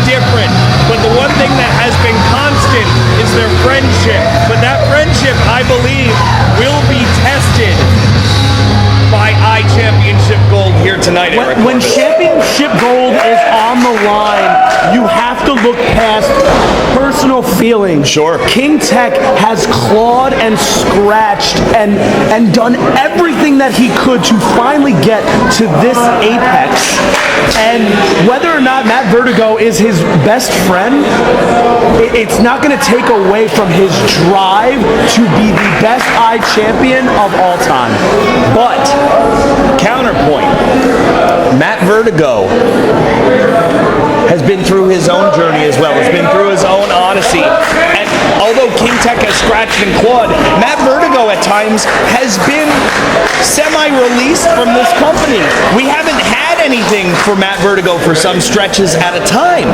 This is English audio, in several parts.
different, but the one thing that has been constant is their friendship. But that friendship, I believe, will be tested by I-Championship Gold here tonight, Eric. When Championship Gold is on the line, you have to look past personal feelings. Sure. King Tech has clawed and scratched and done everything that he could to finally get to this apex. And whether or not Matt Vertigo is his best friend, it's not going to take away from his drive to be the best I-Champion of all time. But, counterpoint, Matt Vertigo has been through his own journey as well. Has been through his own odyssey. And although King Tech has scratched and clawed, Matt Vertigo at times has been semi-released from this company. We haven't had anything for Matt Vertigo for some stretches at a time.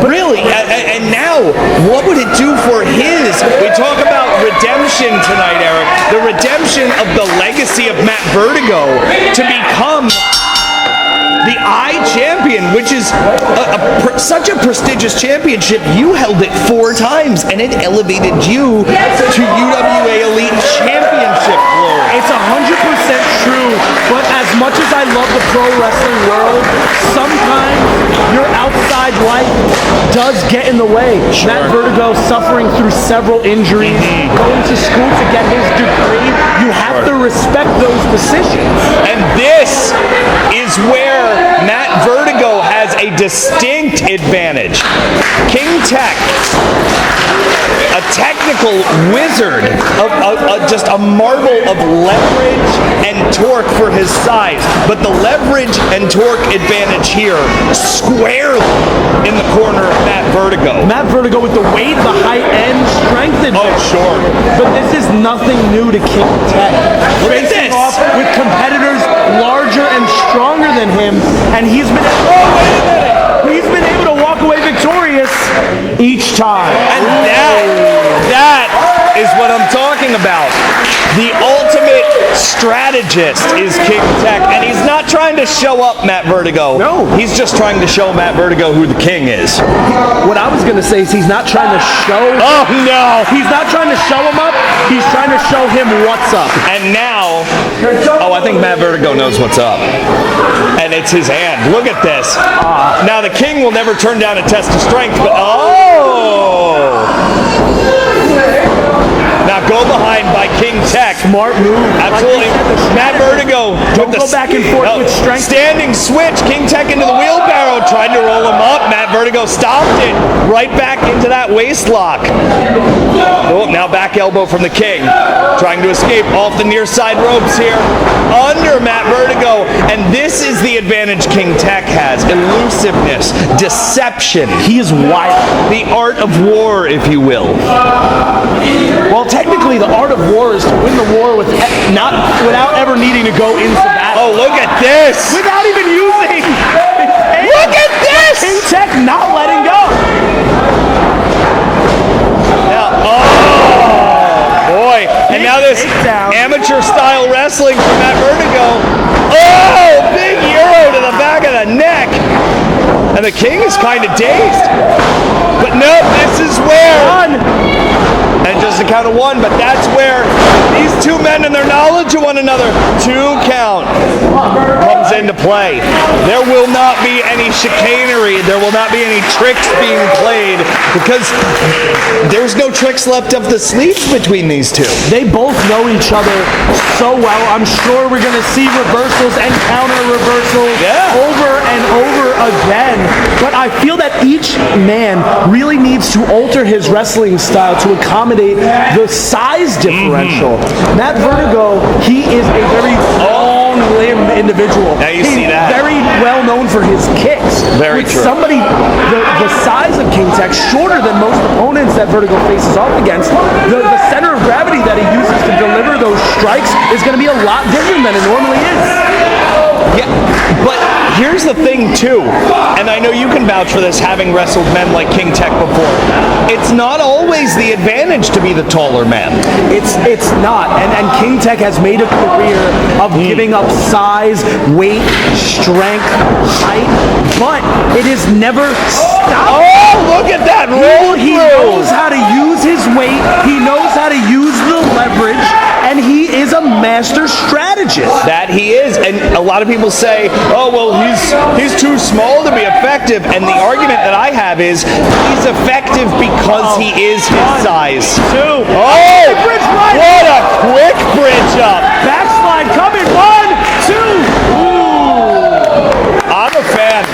Really. And now, what would it do for his? We talk about redemption tonight, Eric. The redemption of the legacy of Matt Vertigo to become the I-Champion, which is such a prestigious championship. You held it 4 times, and it elevated you to UWA Elite Championship glory. It's 100% true, but as much as I love the pro wrestling world, sometimes your outside life does get in the way. Sure. Matt Vertigo suffering through several injuries, going to school to get his degree. You have to respect those decisions. And this is where Matt Vertigo has a distinct advantage. King Tech, a technical wizard, just a marvel of leverage and torque for his size. But the leverage and torque advantage here, squarely in the corner of Matt Vertigo. Matt Vertigo with the weight, the height, and strength advantage. Oh, sure. But this is nothing new to King Tech. Look at Facing this. off with competitors larger and stronger than him, and he's been he's been able to walk away victorious each time. And that is what I'm talking about. The ultimate strategist is King Tech, and he's not trying to show up Matt Vertigo. No. He's just trying to show Matt Vertigo who the king is. What I was going to say is he's not trying to show... Oh, no. He's not trying to show him up. He's trying to show him what's up. And now, I think Matt Vertigo knows what's up. And it's his hand. Look at this. Now, the king will never turn down a test of strength, but... Now go behind by King Tech. Smart move. Absolutely. Matt Vertigo. Don't go back and forth with strength. Standing switch. King Tech into the wheelbarrow. Tried to roll him up. Matt Vertigo stopped it. Right back into that waist lock. Oh, now back elbow from the king. Trying to escape off the near side ropes here. Under Matt Vertigo. And this is the advantage King Tech has. Elusiveness. Deception. He is wild. The art of war, if you will. Well, technically, the art of war is to win the war without ever needing to go into battle. Oh, look at this! Without even using... Look at this! King Tech not letting go. Now, oh, boy. And now this takedown. amateur-style wrestling from Matt Vertigo. Oh, big euro to the back of the neck. And the king is kind of dazed. But no, this is where... And just a count of 1, but that's where these two men and their knowledge of one another, 2 count, comes into play. There will not be any chicanery. There will not be any tricks being played because there's no tricks left up the sleeves between these two. They both know each other so well. I'm sure we're going to see reversals and counter reversals over and over again. But I feel that each man really needs to alter his wrestling style to accommodate the size differential. Matt Vertigo, he is a very long-limbed individual. Now you He's see that. very well known for his kicks. Very With true. somebody the size of King Tech, shorter than most opponents that Vertigo faces off against, the center of gravity that he uses to deliver those strikes is going to be a lot different than it normally is. Yeah, but here's the thing too, and I know you can vouch for this having wrestled men like King Tech before. It's not always the advantage to be the taller man. It's not, and King Tech has made a career of giving up size, weight, strength, height, but It has never stopped. Oh, look at that roll He through. knows how to use his weight. He knows how to use the leverage, and he is a master strategist. That he is, and a lot of people say, "Oh, well, he's too small to be effective." And the argument that I have is, he's effective because he is his size. Two. Oh, Bridge right. what a quick bridge up! Backslide coming. 1, 2. Ooh. I'm a fan.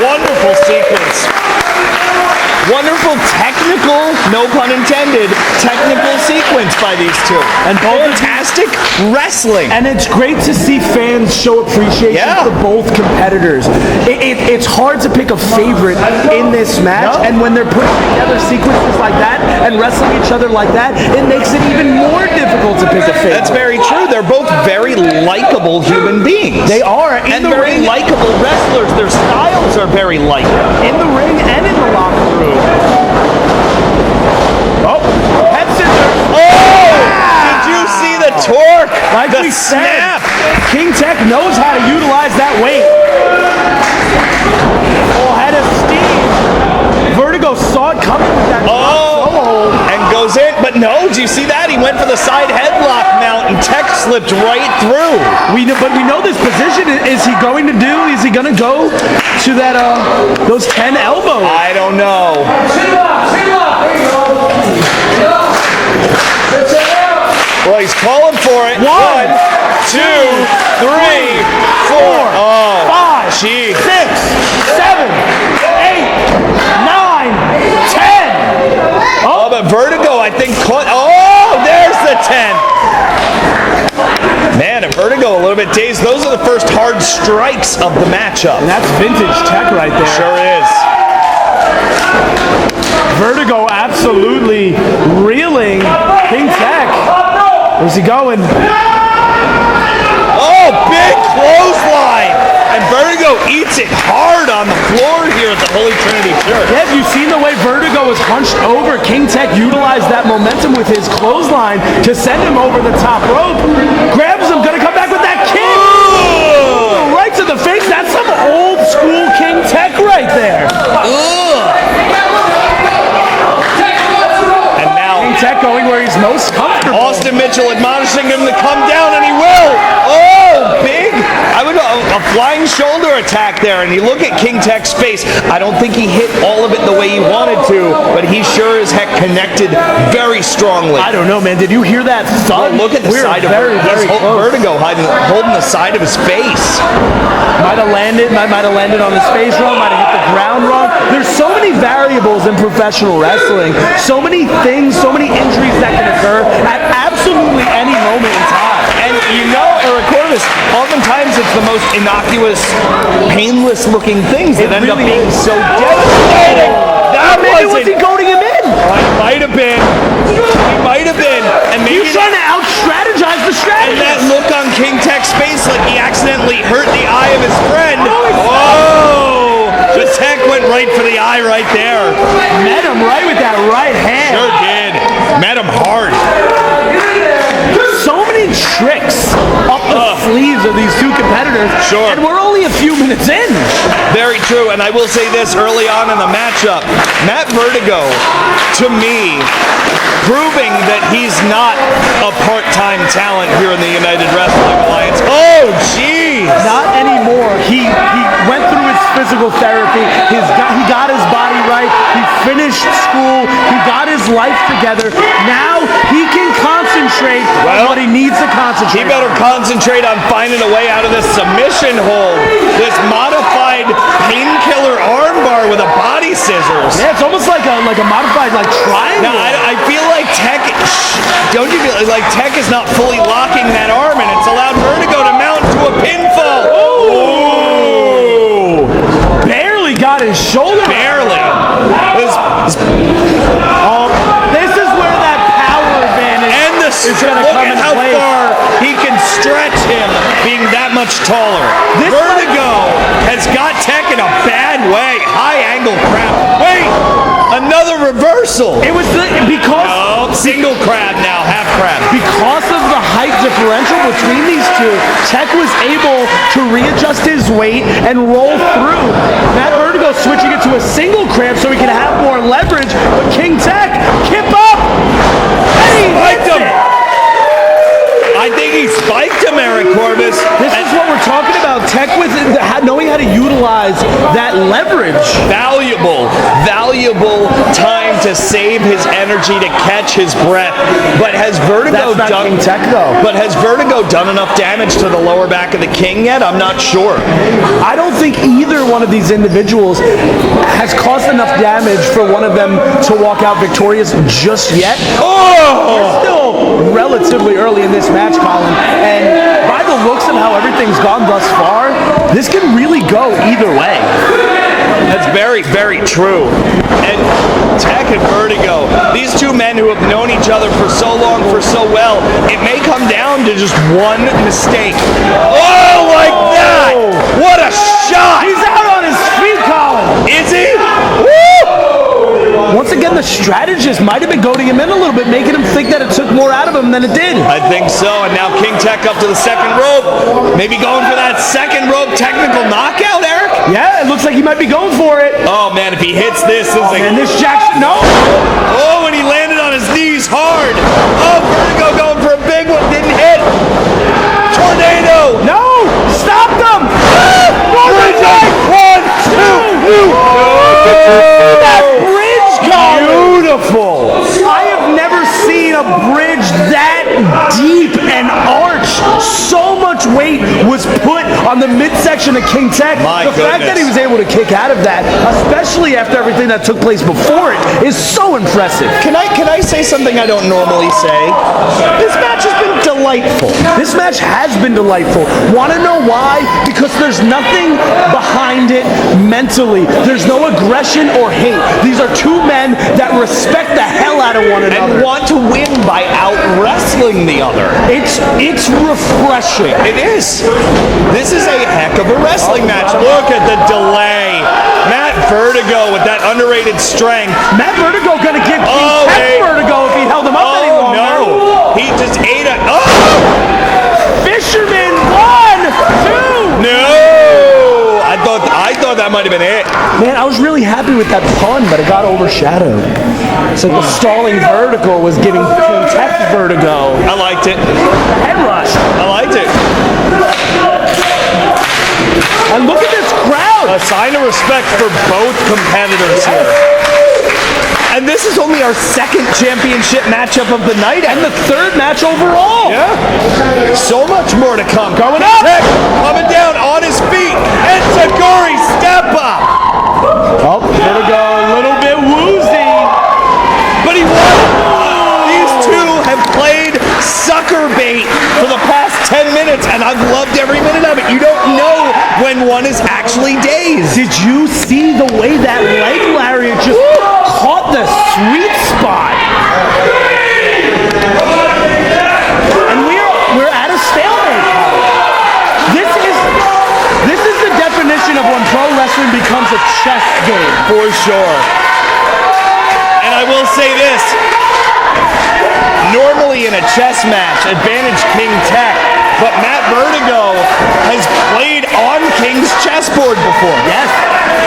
Wonderful sequence. Wonderful technical, no pun intended, technical sequence by these two. And fantastic wrestling. And it's great to see fans show appreciation for both competitors. It's hard to pick a favorite in this match, and when they're putting together sequences like that and wrestling each other like that, it makes it even more difficult to pick a favorite. That's very true. They're both very likable human beings. They are. And very likable wrestlers. Their styles are very likable. In the ring and in the locker room. Oh, head scissors. Oh! Did you see the torque? Like the we snap. said, King Tech knows how to utilize that weight. Full head of steam. Vertigo saw it coming with that solo. And goes in, but no, do you see that? He went for the side headlock mount and Tech slipped right through. But we know this position. Is he going to do? Is he going to go to that those 10 elbows? I don't know. Well, he's calling for it. 1, 2, 3, 4. Oh, 5, gee. 6, 7, 8, 9, 10. Oh, but Vertigo, I think, caught. Oh, there's the 10. Man, and Vertigo a little bit dazed. Those are the first hard strikes of the matchup. And that's vintage Tech right there. Sure is. Vertigo absolutely reeling. King Tech. Where's he going? Oh, big clothesline. And Vertigo eats it hard on the floor here at the Holy Trinity Church. Yeah, have you seen the way Vertigo was hunched over? King Tech utilized that momentum with his clothesline to send him over the top rope. Grabs him, gonna come back with that kick. Ooh, right to the face. That's some old school King Tech right there. And now King Tech going where he's most comfortable. Austin Mitchell admonishing him to come down, and he will. Oh, big. I would a flying shoulder attack there, and you look at King Tech's face. I don't think he hit all of it the way he wanted to, but he sure as heck connected very strongly. I don't know, man. Did you hear that thud? Look at the side of Vertigo holding the side of his face. Might have landed on his face wrong, might have hit the ground wrong. There's so many variables in professional wrestling, so many things, so many injuries that can occur at absolutely any moment in time. And you know, Eric Corvus, oftentimes it's the most innocuous, painless looking things that end up being so devastating. Maybe was he goading him in? He might have been. And maybe He's trying to out-strategize the strategy. And that look on King Tech's face like he accidentally hurt the eye of his friend. Whoa! The Tech went right for the eye right there. Met him right with that right hand. Sure did. Met him hard. So many tricks up the sleeves of these two competitors. Sure. And we're only a few minutes in. Very true. And I will say this early on in the matchup. Matt Vertigo, to me, proving that he's not a part-time talent here in the United Wrestling Alliance. Oh, jeez. Not anymore. He went through his physical therapy. He got his body right. He finished school. He got his life together. Now he can concentrate on what he needs to concentrate. He better concentrate on finding a way out of this submission hold. This modified painkiller armbar with a body scissors. Yeah, it's almost like a modified triangle. Now I feel like Tech, don't you feel like Tech is not fully locking that arm, and it's allowed Vertigo to mount to a pinfall. Ooh. Barely got his shoulder. Barely. This is where that power advantage is going to come into play. Look at how far he can stretch him, being that much taller. Vertigo has got Tech in a bad way. High angle crab. Wait, another reversal. It was because single crab now, half crab. Because of the height differential between these two, Tech was able to readjust his weight and roll through. Matt Vertigo courage. Valuable time to save his energy to catch his breath. But has Vertigo That's not King Tech, though. But has Vertigo done enough damage to the lower back of the King yet? I'm not sure. I don't think either one of these individuals has caused enough damage for one of them to walk out victorious just yet. We're still relatively early in this match, Colin, and by the looks of how everything's gone thus far, this can really go either way. That's very, very true. And Tech and Vertigo, these two men who have known each other for so long, for so well, it may come down to just one mistake. Oh, like that! What a shot! He's out on his feet, Colin! Is he? Woo! Once again, the strategist might have been goading him in a little bit, making him think that it took more out of him than it did. I think so, and now King Tech up to the second rope. Maybe going for that second rope technical knockout, Eric? Yeah, it looks like he might be going for it. Oh, man, if he hits this is like... And this Jackson, no! Oh, and he landed on his knees hard. Oh, Vertigo going for a big one, didn't hit. Tornado! No! Stop them! One, two, That bridge, Colin! beautiful! I have never seen a bridge that deep and arched. So much weight was put on the midsection of King Tech. The fact that he was able to kick out of that, especially after everything that took place before it, is so impressive. Can I say something I don't normally say? This match has been delightful. This match has been delightful. Want to know why? Because there's nothing behind it mentally. There's no aggression or hate. These are two men that respect the hell out of one another. And want to win by out-wrestling the other. It's refreshing. It is. This is a heck of a wrestling match. Look at the delay. Matt Vertigo with that underrated strength. Matt Vertigo gonna give King Tech vertigo if he held him up any longer. No. He just ate a... Oh! Fisherman, 1, 2. No! I thought that might have been it. Man, I was really happy with that pun, but it got overshadowed. It's like the stalling vertical was giving King Tech vertigo. I liked it. Head rush. I liked it. And look at this crowd. A sign of respect for both competitors here. And this is only our second championship matchup of the night. And the third match overall. Yeah. So much more to come. Going up. Tech coming down on his feet. And Tagori step up. Oh, Vertigo a little bit woozy. But he won. These two have played sucker bait for the past 10 minutes, and I've loved every minute of it. You don't know when one is actually dazed. Did you see the way that leg lariat just caught the sweet spot? And we're at a stalemate. This is the definition of when pro wrestling becomes a chess game. For sure. And I will say this. Normally in a chess match, advantage King Tech, but Matt Vertigo has played on King's chessboard before. Yes,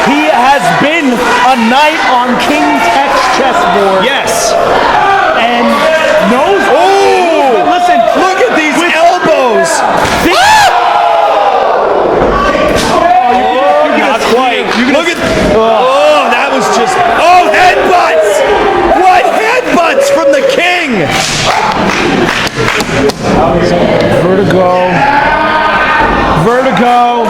he has been a knight on King Tech's chessboard. Yes. And knows. Oh! Listen, Look at these elbows. Not quite. Look at. Oh, that was just. Oh, headbutts! What headbutts from the King? Vertigo.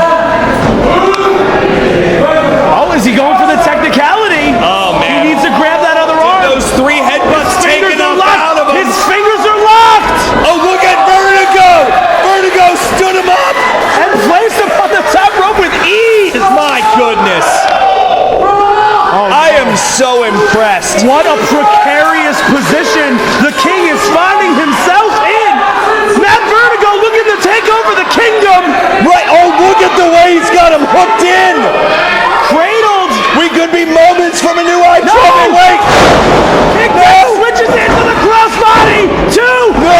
Oh, is he going for the technicality? Oh, man. He needs to grab that other arm. Those three headbutts taken up out of him. His fingers are locked. Oh, look at Vertigo! Vertigo stood him up! And placed him on the top rope with ease. My goodness. I am so impressed. What a precarious position the King is finding himself in. Matt Vertigo looking to take over the kingdom. Right, oh, look at the way he's got him hooked in. Cradled. We could be moments from a new eye. No. Wait. King Tech switches into the crossbody. 2. No!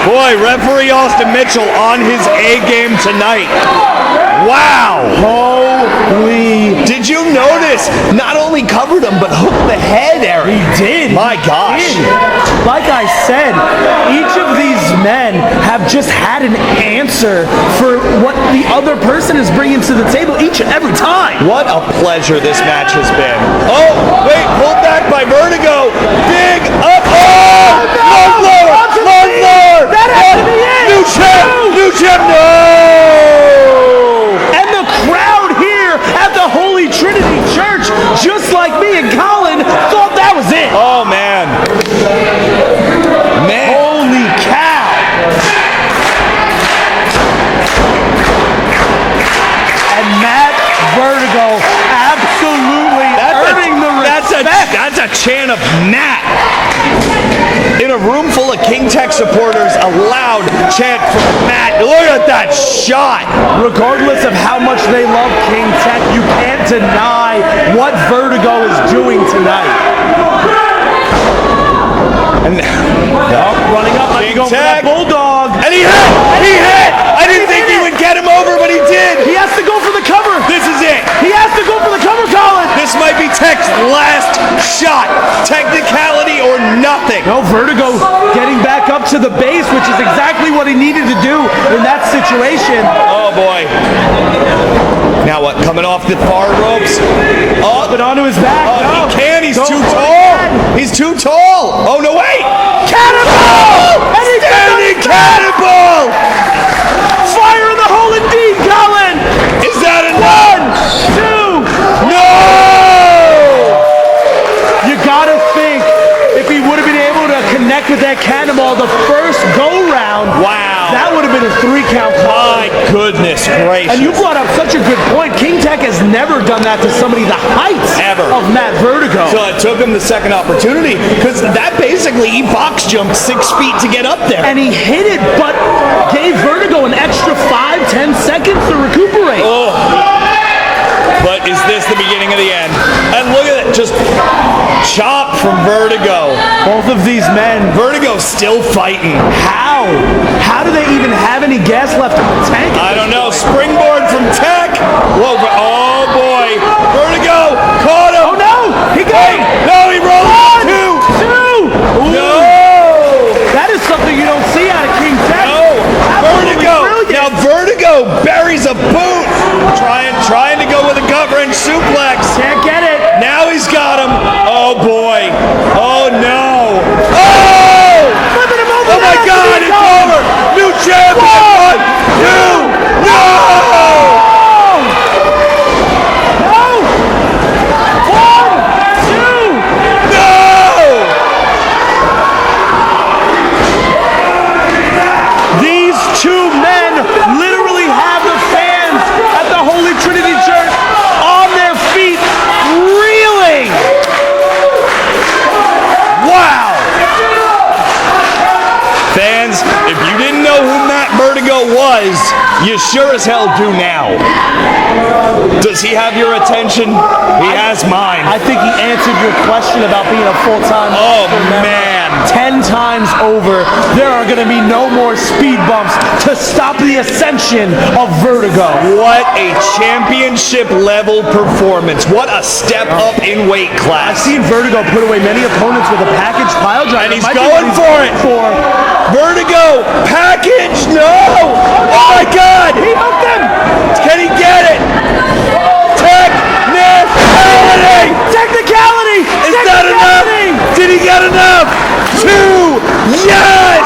Boy, referee Austin Mitchell on his A game tonight. Wow. Holy. Did you notice this. Not only covered him, but hooked the head, Eric. He did. My gosh. He did. Like I said, each of these men have just had an answer for what the other person is bringing to the table each and every time. What a pleasure this match has been. Oh, wait, pulled back by Vertigo. Big up. Oh, Lord. That has to be it. New champ, no. And the crowd here at the Holy Trinity Church, just like me and Colin, thought that was it. Oh, man. Holy cow. And Matt Vertigo absolutely earning the respect. That's a chant of Matt. In a room full of King Tech supporters, a loud chant for Matt. Look at that shot. Regardless of how much they love King Tech, you can't deny what Vertigo is doing tonight. And Running up, King going for Tech. that bulldog. And he hit! He hit! I didn't think he would get him over, but he did! He has to go for the cover. This is it! He has to go for the cover, Colin. This might be Tech's last shot. Technicality or nothing. No, Vertigo getting back up to the base, which is exactly what he needed to do in that situation. Oh boy. Now what? Coming off the far ropes. Oh, But onto his back. oh no. he can. He's Go too for it tall. again. He's too tall. Oh no, wait! Cannonball! And he Standing did cannonball! fire in the hole indeed, Colin. Is that enough? 2. No! You gotta think if he would have been able to connect with that cannonball the first go round. Wow. That would have been a 3 count. My goodness gracious. And you brought up such a good point. King Tech has never done that to somebody the heights Ever. of Matt Vertigo. So it took him the second opportunity because that basically he box jumped 6 feet to get up there. And he hit it, but gave Vertigo an extra 5-10 seconds to recuperate. Oh. But is this the beginning of the end? And look at it, just chop from Vertigo. Both of these men, Vertigo's still fighting. how? How do they even have any gas left in the tank? I don't know. Springboard from Tech. Whoa, oh boy. Vertigo caught him. Oh no! He got Wait, him! no, he rolled One, two. 2! No. That is something you don't see out of King Tech. No. Absolutely Vertigo. brilliant. Now Vertigo buries a boot. Trying to go with a gut wrench suplex. Can't get it. Now he's got him. Oh boy. Oh no. Oh! Flipping him over. Oh my God! It's over. New champion. 1, 2. No! No! 1, 2! No! These 2 men literally have the fans at the Holy Trinity Church on their feet, reeling. Wow! Fans, if you didn't know who Matt Vertigo was, you sure as hell do now. Does he have your attention? He has mine. I think he answered your question about being a full-time. Oh member. man. 10 times over, there are going to be no more speed bumps to stop the ascension of Vertigo. What a championship level performance. What a step up in weight I've class. seen Vertigo put away many opponents with a package pile driver. And he's Might be going what he's for it. For. Vertigo, package, no! Oh my God! He hooked him. Can he get it? Technicality! Technicality. Is that enough? Did he get enough? 2! Yes!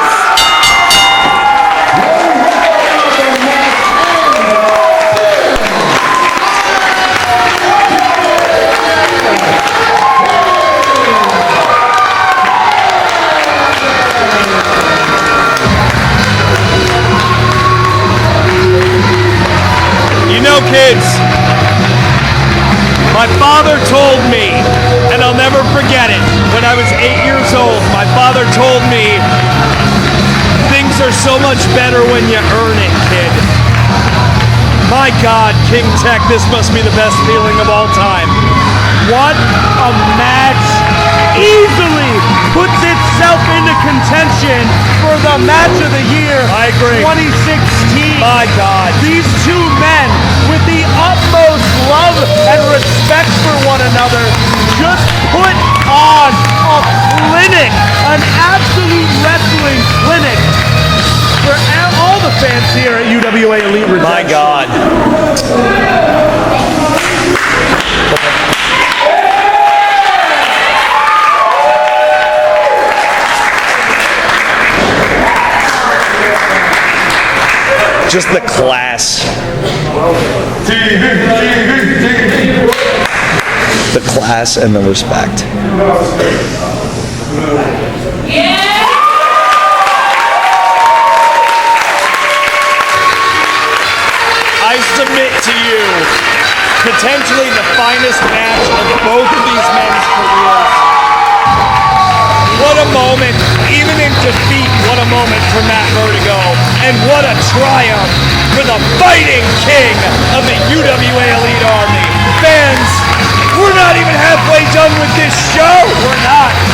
You know, kids, my father told me, and I'll never forget it, when I was 8 years old, my father told me, things are so much better when you earn it, kid. My God, King Tech, this must be the best feeling of all time. What a match. Easily puts itself into contention for the match of the year. I agree. 2016. My God. These 2 men with the utmost love and respect for one another. Just put on a clinic, an absolute wrestling clinic for all the fans here at UWA Elite Redemption. My God. Just the class. The class and the respect. I submit to you, potentially the finest match of both of these men's careers. What a moment, even in defeat, what a moment for Matt Vertigo, and what a triumph for the fighting king of the UWA Elite Army. Fans, we're not even halfway done with this show. We're not.